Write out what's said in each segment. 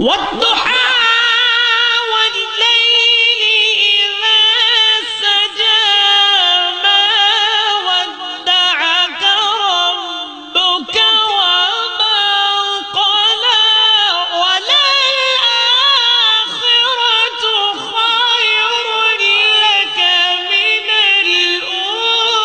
والضحى والليل إذا سجى ما ودعك ربك وما قلى وللآخرة خير لك من الأولى.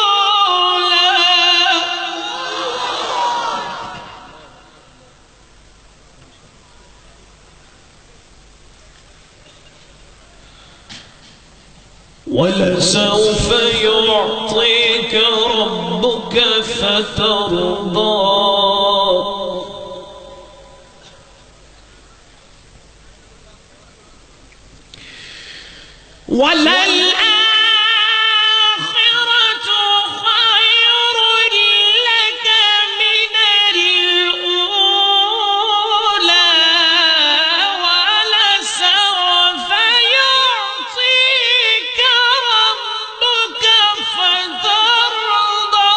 ولسوف يعطيك ربك فترضى وللآخرة خير لك من الأولى ولسوف يعطيك ربك فترضى.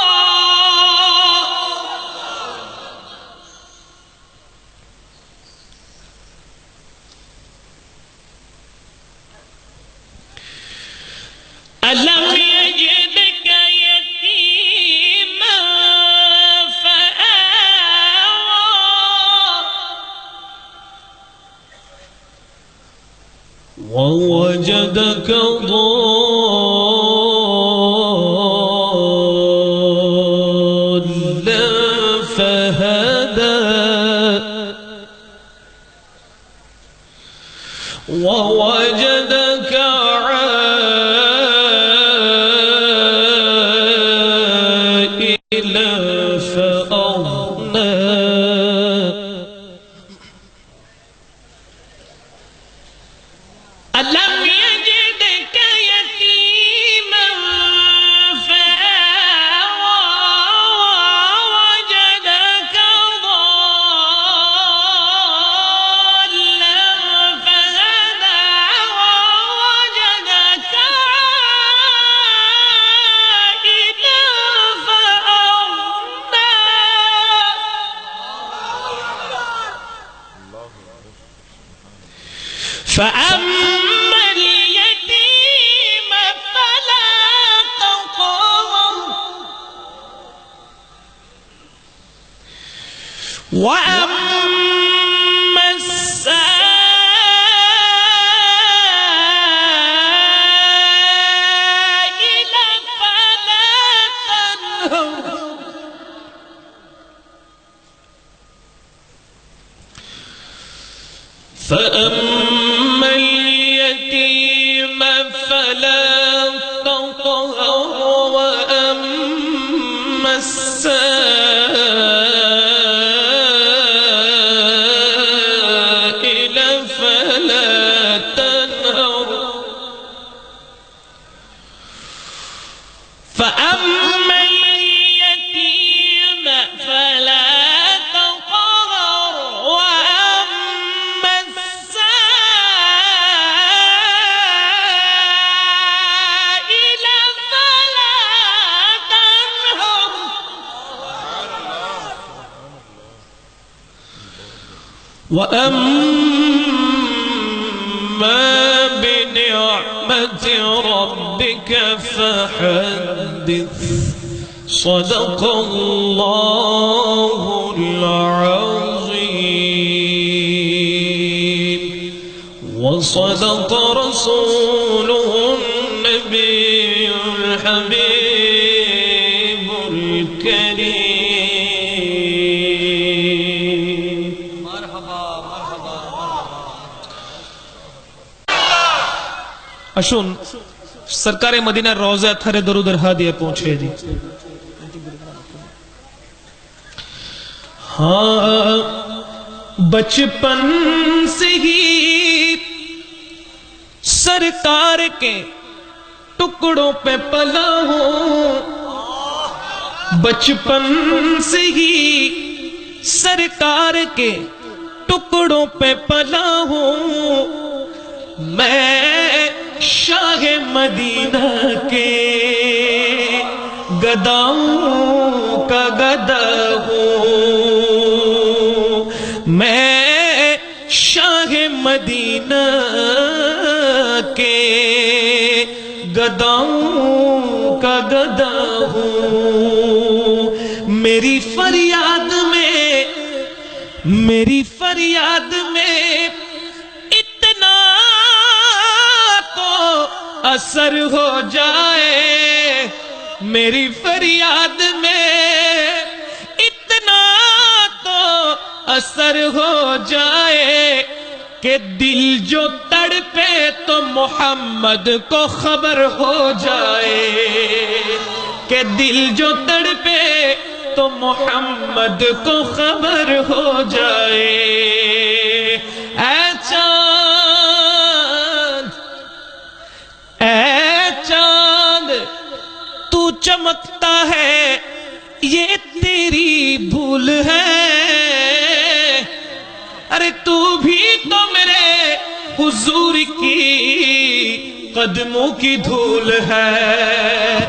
ألم يجدك يتيما فآوى ووجدك ضالا فهدى ووجدك عائلا فأغنى. ألم يجدك يتيما فآوى ووجدك ضالا فهدى ووجدك عائلا فأغنى. فأما اليتيم فلا تقهر وأما السائل فلا تنهر. فأما اليتيم فلا تقهر وأما السائل فلا تنهر. فأما اليتيم فلا تقهر وأما السائل فلا تنهر. وأما بنعمة ربك فحدث. صدق الله العظيم وصدق رسوله النبي الحبيب الكريم. مرحبا مرحبا مرحبا. আসুন সরকারে মদিনার রওজা থারে দরুদের হাদিয়া পৌঁছে দিই। हाँ बचपन से ही सरकार के टुकड़ों पे पला हूँ। बचपन से ही सरकार के टुकड़ों पे पला हूँ। मैं शाह मदीना के गदाओं का गदा हूँ। मैं शाह शाहे मदीना के गदाऊं का गदा हूँ। मेरी फरियाद में इतना तो असर हो जाए, मेरी फरियाद में इतना तो असर हो जाए कि दिल जो तड़पे तो मोहम्मद को खबर हो जाए, कि दिल जो तड़पे तो मोहम्मद को खबर हो जाए। ऐ चांद तू चमकता है ये तेरी भूल है, अरे तू भी तो मेरे हुजूर की कदमों की धूल है,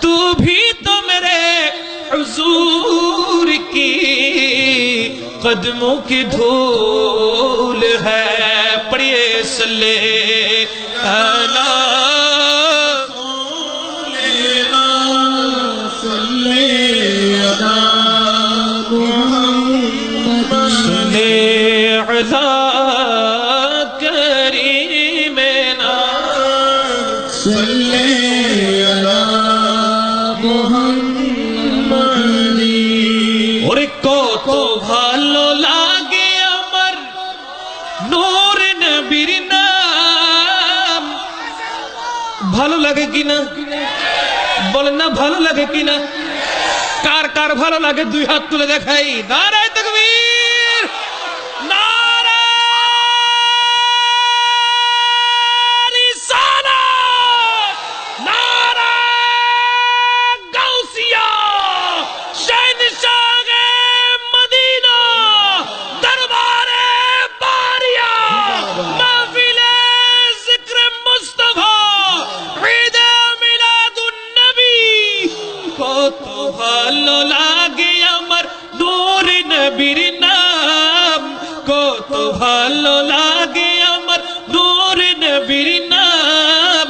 तू भी तो मेरे हुजूर की कदमों की धूल है। पढ़िए सल्ले अला ভালো লাগে কিনা বলেন না, ভালো লাগে কিনা? কার কার ভালো লাগে দুই হাত তুলে দেখাই। নারায়ে তাকবীর, নারায়ে রিসালাত, নারায়ে গাউসিয়া, শহনশাহে মদিনা, দরবারে বারিয়া, মাহফিলে জিক্র মুস্তাফা, কত ভালো লাগে আমার নূর নবীর নাম, কত ভালো লাগে আমার নূর নবীর নাম,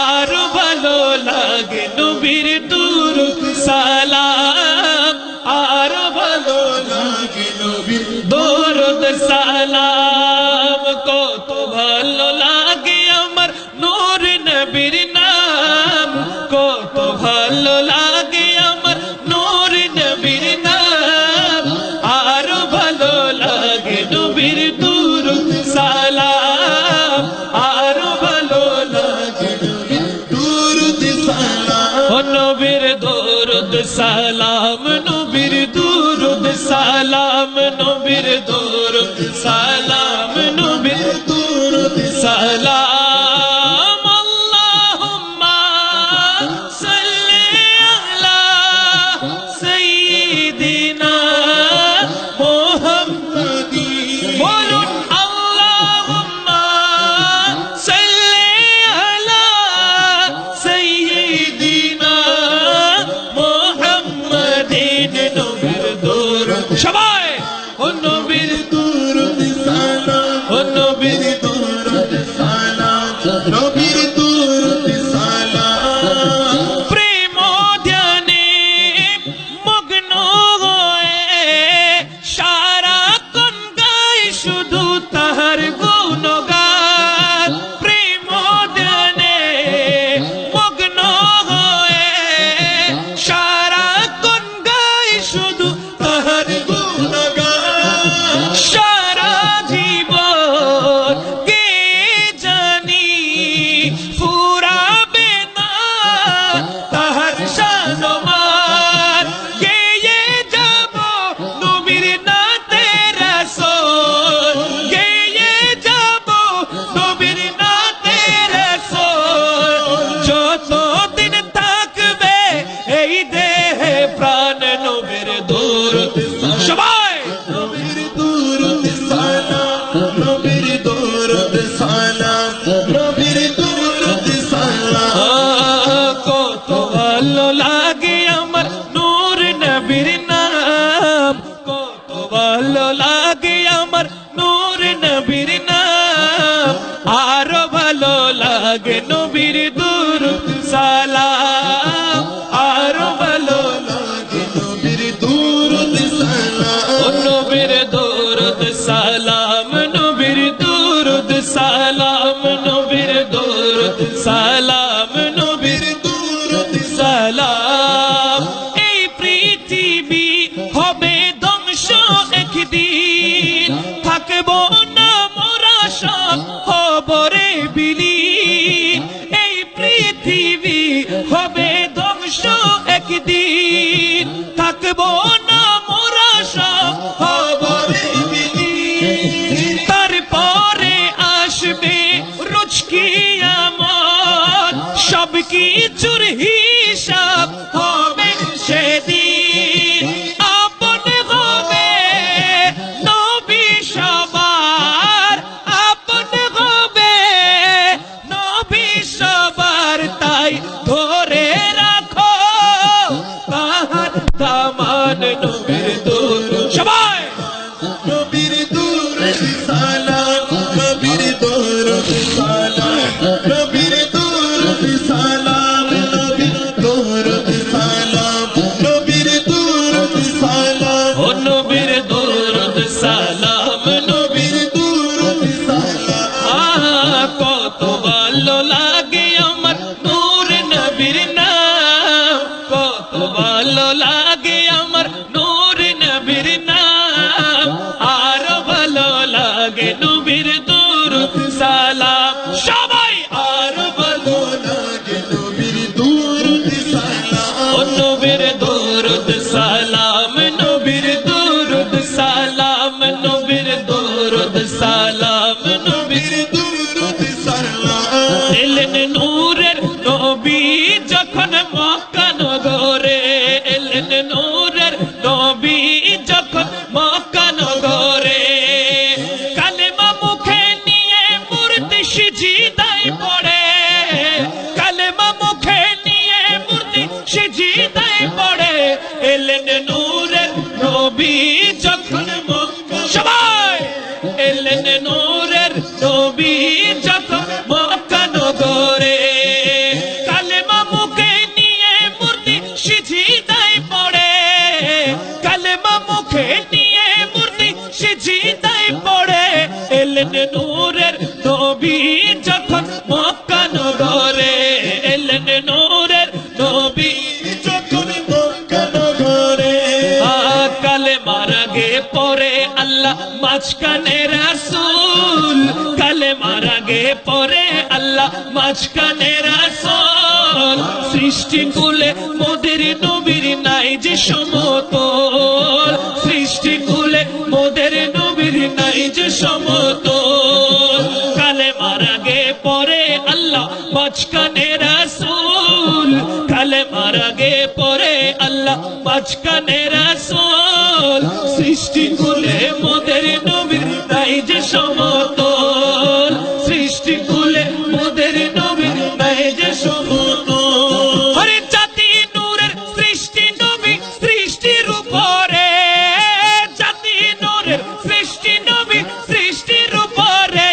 আর ভালো লাগে নবীর দুরূদ সালাম, আর ভালো লাগে নবীর দুরূদ সালাম, কত ভালো লাগে আমার নূর নবীর নাম, কত ভালো লাগে আমার নূর নবীর নাম, আর ভালো লাগে নবীর দুরূদ সালাম, আর ভালো লাগে নবীর দুরূদ সালাম, ও নবীর দুরূদ সালাম, নবীর দুরূদ সালাম, নবীর দুরূদ সালাম, নবীর দুরূদ সালাম। সবাই ও নবীর দুরূদ সালাম, ও নবীর দুরূদ সালাম, নবীর দুরূদ সালাম। প্রেম ধ্যানে মগ্ন হয়ে সারাক্ষণ গাই শুধু তাহার গুণগান, প্রেম ধ্যানে মগ্ন হয়ে সারাক্ষণ গাই শুধু তাহার সারা জীবন কে জানি ফুরাবে না তাহার শানমান, গেয়ে যাব নবীর নাতে রাসূল, গেয়ে যাব নবীর নাতে রাসূল, যতদিন থাকবে এই দেহে প্রাণ নবীর দুরূদ। সবাই নবীর দুরূদ সালাম, নবীর দুরূদ সালাম, নবীর দুরূদ সালাম। কত ভালো লাগে আমার নূর নবীর নাম, কত ভালো লাগে আমার নূর নবীর সালাম নবীর দরুদ সালাম নবীর দরুদ সালাম নবীর দরুদ সালাম নবীর দরুদ সালাম ও নবীর দরুদ সালাম নবীর দরুদ সালাম কত ভালো লাগে আমার নূর নবীর নাম কত ভালো লাগে আমার নূর নবীর নাম আর ভালো লাগে নবীর দরুদ সালাম সবাই আর ভালো লাগে নবীর দরুদ সালাম ও নবীর দরুদ সালাম নবীর দরুদ সালাম নবীর দরুদ সালাম নবীর দরুদ সালাম এলেন নূরের নবী যখন মক্কা নগরে এলেন নূরের নবী যখন মক্কা নগরে কালেমা মুখে নিয়ে মূর্তি সিজদায় পড়ে কালেমা মুখে নিয়ে মূর্তি সিজদায় পড়ে এলেন নূরের নবী যখন মক্কা সবাই এলেন নূরের নবী যখন মক্কা নগরে কালেমা মুখে নিয়ে মূর্তি সিজদায় পড়ে কালেমা মুখে নিয়ে মূর্তি সিজদায় পড়ে এলেন নূরের নবী যখন মক্কা নগরে এলেন নূরের নবী যখন মক্কা নগরে কালেমার আগে পরে আল্লাহ মাঝখানে রাসূল কালেমার আগে পরে আল্লাহ মাঝখানে রাসূল সৃষ্টি কুলে মোদের নবীর নাই যে সমতল সৃষ্টি কুলে মোদের নবীর নাই যে সমতল কালেমার আগে পরে আল্লাহ মাঝখানে রাসূল কালেমার আগে পরে আল্লাহ মাঝখানে রাসূল সৃষ্টি কুলে মোদের নবীর নাই যে সমতল সৃষ্টি কুলে মোদের নবীর নাই যে সমতল আরে জাতি নূরের সৃষ্টি নবী সৃষ্টির উপরে জাতি নূরের সৃষ্টি নবী সৃষ্টির উপরে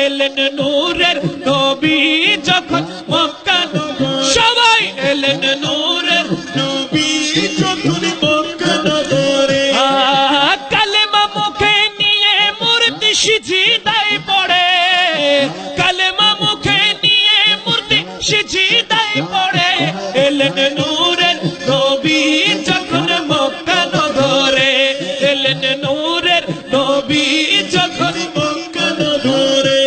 এলেন নূরের নবী যখন মক্কা সবাই এলেন নূরের নবী যখন মক্কা নগরে কালেমা মুখে নিয়ে মূর্তি সিজদায় পড়ে কালেমা মুখে নিয়ে মূর্তি সিজদায় পড়ে এলেন নূরের নবী যখন মক্কা নগরে এলেন নূরের নবী যখন মক্কা নগরে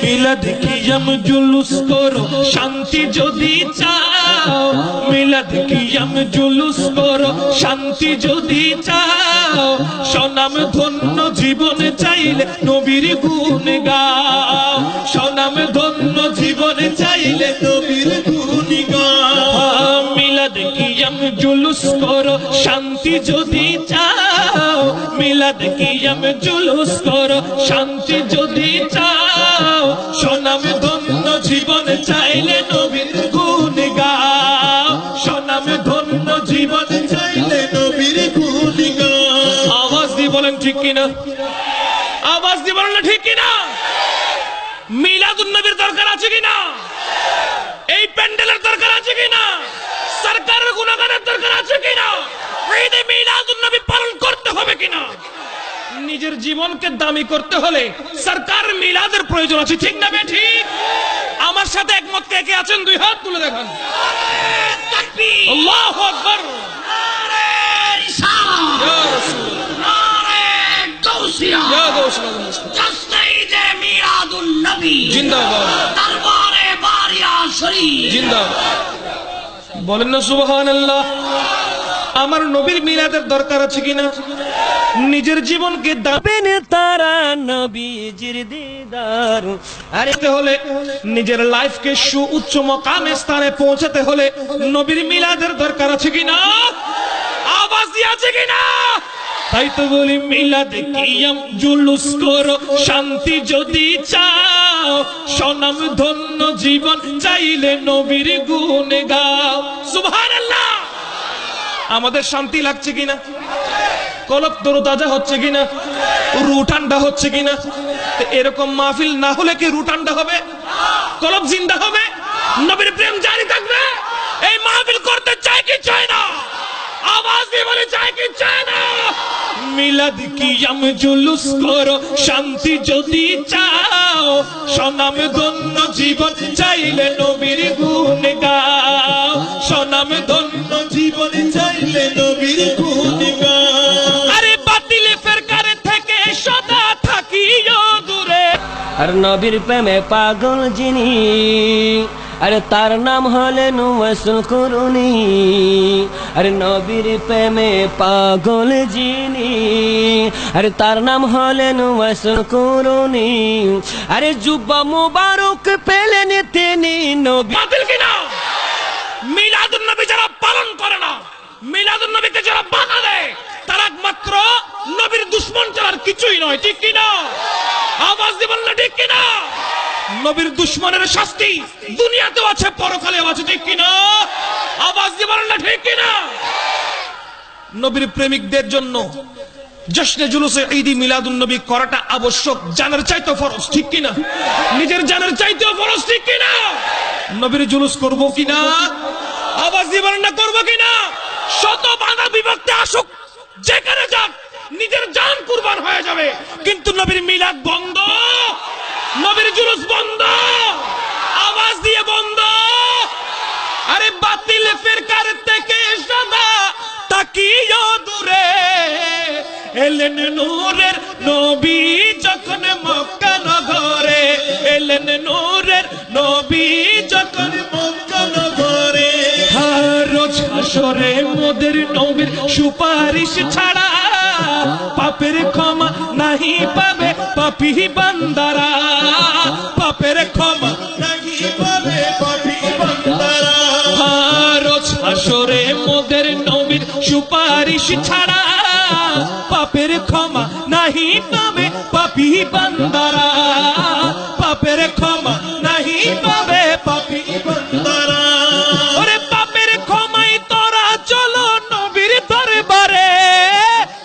মিলাদ কিয়াম জুলুস করো শান্তি যদি চাও মিলাদ কিয়াম জুলুস করো শান্তি যদি চাও সনাম ধন্য জীবন চাইলে নবীর গুণ গাও সনাম ধন্য জীবন চাইলে নবীর গুণ গাও মিলাদ কিয়াম জুলুস করো শান্তি যদি চাও মিলাদ কিয়াম জুলুস করো শান্তি যদি চাও সনাম ধন্য জীবন চাইলে নবীর গুণ গাও সনাম ধন্য জীবন চাইলে নবীর গুণ গাও আওয়াজ দিয়ে বলেন ঠিক কিনা আওয়াজ দিয়ে বলেন ঠিক কিনা মিলাদুন নবীর দরকার আছে কিনা এই প্যান্ডেলের দরকার আছে কিনা সরকারের গুণগানের দরকার আছে কিনা ঈদে মিলাদুন নবী পালন করতে হবে কিনা নিজের জীবনকে দামি করতে হলে সরকার মিলাদের প্রয়োজন আছে ঠিক না ঠিক আমার সাথে একমত কে কে আছেন দুই হাত তুলে দেখান আল্লাহু আকবার ইয়া রাসূল ইয়া গাউসুল জিন্দাবাদ জিন্দাবাদ বলেন না সুবহানাল্লাহ আমার নবীর মিলাদের দরকার আছে কিনা নিজের জীবনকে দাবেন তারা নবীজির দিদার আরেতে হলে নিজের লাইফকে সুউচ্চ মকামে স্থানে পৌঁছাতে হলে নবীর মিলাদের দরকার আছে কিনা আওয়াজ দিয়ে আছে কিনা তাই তো বলি মিলাদ কিয়াম জুলুস করো শান্তি যদি চাও সনাম ধন্য জীবন চাইলে নবীর গুণ গাও সুবহানাল্লাহ আমাদের শান্তি লাগছে কিনা কলব তরতাজা হচ্ছে কিনা রু ঠান্ডা হচ্ছে কিনা? তো এরকম মাহফিল না হলে কি রু ঠান্ডা হবে? কলব জিন্দা হবে? নবীর প্রেম জারি থাকবে? এই মাহফিল করতে চায় কি চায় না? আওয়াজ দিয়ে বলে চায় কি চায় না? মিলাদ কিয়াম জুলুস করো, শান্তি যদি চাও, সনাম ধন্য জীবন চাইলে নবীর গুণ গাও, সনাম ধন্য জীবন চাইলে নবীর গুণ গাও। আরে বাতিল ফেরকার থেকে সদা থাকিও দূরে। আর নবীর প্রেমে পাগল যিনি, আরে তার নাম হলেন ওয়াসুল কুরুনি। আরে নবীর প্রেমে পাগল যিনি, আরে তার নাম হলেন ওয়াসুল কুরুনি। আরে জুব্বা মুবারক পেলেন তিনি নবী। বাতিল কিনা? মিলাদুন নবী যারা পালন করে না, মিলাদুন নবীকে যারা বাধা দেয়, তারা একমাত্র নবীর দুশ্মন ছাড়া আর কিছুই নয়। ঠিক কিনা? আওয়াজ দিবেন না ঠিক কিনা? নবীর দুশ্মনের শাস্তি দুনিয়াতেও আছে, পরকালেও আছে। ঠিক কিনা? আওয়াজ দিবেন না ঠিক কিনা? নবীর প্রেমিকদের জন্য জশ্নে জুলুসে ঈদি মিলাদুন নবী করাটা আবশ্যক, জানের চাইতে ফরজ। ঠিক কিনা? নিজের জানের চাইতেও ফরজ। ঠিক কিনা? নবীর জুলুস করব কিনা? আওয়াজ দিবেন না করব কিনা? শত বাধা বিভক্তি আসুক, যেখানে যাক নিজের জান কুরবান হয়ে যাবে, কিন্তু নবীর মিলাদ বন্ধ, নবীর জুলুস বন্ধ, আওয়াজ দিয়ে বন্ধ। আরে বাতিল ফিরকার থেকে সদা তাকিও দূরে, এলেন নূরের নবী যখন মক্কা নগরে, এলেন নূরের নবী যখন মক্কা নগরে। রোজ হাসরে মোদের নবীর সুপারিশ ছাড়া পাপের ক্ষমা নাহি পাবে পাপী বান্দারা, পাপের ক্ষমা নাহি পাবে পাপী বান্দারা। রোজ হাসরে মোদের নবীর সুপারিশ ছাড়া পাপের ক্ষমা নাহি পাবে পাপী বান্দারা, পাপের ক্ষমা নাহি পাবে পাপী বান্দারা। ওরে পাপের ক্ষমাই তোরা চলো নবীর দরবারে,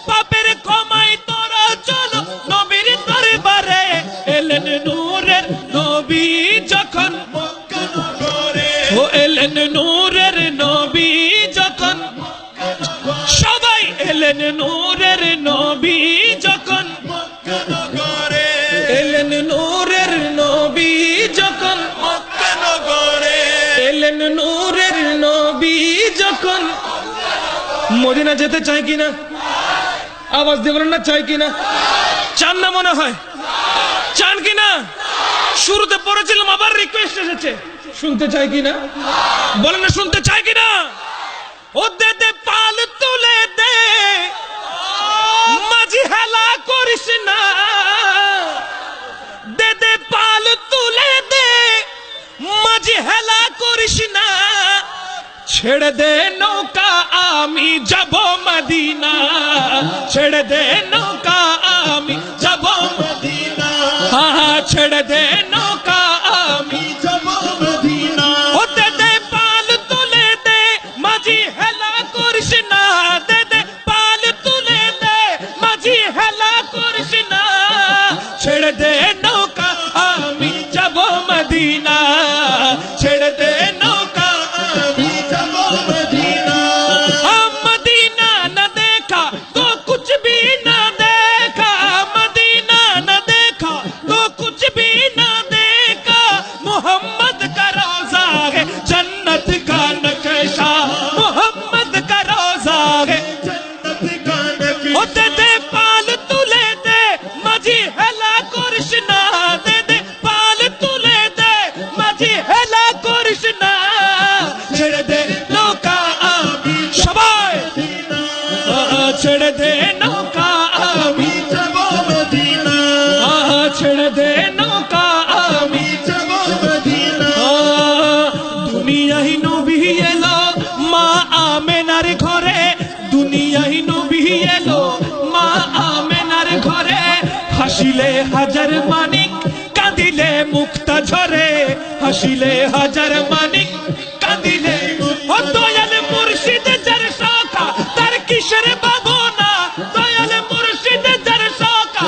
পাপের ক্ষমাই তোরা চলো নবীর দরবারে, এলেন নূরের নবী যখন মক্কা নগরে। ও এলেন নূরের নবী যখন, সবাই এলেন নূরের নবী যখন, মক্কা নগরে। এলেন নূরের নবী যখন, মক্কা নগরে। এলেন নূরের নবী যখন। মদিনা যেতে চাই কিনা? আওয়াজ দিয়ে বলেন না চাই কিনা? চান না মনে হয়? চান কিনা? শুরুতে পড়েছিলাম, আবার রিকোয়েস্ট এসেছে, শুনতে চাই কিনা? বলেন না শুনতে চাই কিনা? ও দে দে পাল তুলে দে, মাঝি হেলা করিস না, দে দে পাল তুলে দে, মাঝি হেলা করিস না, ছেড়ে দে নৌকা আমি যাব মদিনা, ছেড়ে দে নৌকা আমি যাব মদিনা। ছেড়ে দে নৌকা আমি যাব মদিনা। ও দে দে পাল তুলে দে, মাঝি হেলা করিস না, দে দে পাল তুলে দে, মাঝি হেলা করিস না, ছেড়ে দে নৌকা আমি যাব মদিনা, ছেড়ে দে নৌকা আমি যাব মদিনা। मदीना न देखा तो कुछ भी न देखा, मदीना न देखा तो कुछ भी न देखा, मोहम्मद का रोजा है जन्नत का नक्शा, मोहम्मद का रोजा है। जन्नत का नक्शा। ओ दे दे पाल तुले दे, माझी हेला कृष्णा, दे दे पाल तुले दे, माझी हेला कृष्णा, ছেড়ে দে নৌকা আমি সবাই, ছেড়ে দে নৌকা আমি যাব মদিনা। ছেড়ে দে নৌকা আমি যাব মদিনা। দুনিয়ায় নবী এলো মা আমেনার ঘরে, দুনিয়ায় নবী এলো মা আমেনার ঘরে, হাসিলে হাজার মানিক কাঁদিলে মুক্তা ঝরে, হাসিলে হাজার মানিক কাঁদিলে, ও দয়াল মুর্শিদ যার শাখা তার কিসের ভাবনা, দয়াল মুর্শিদ যার শাখা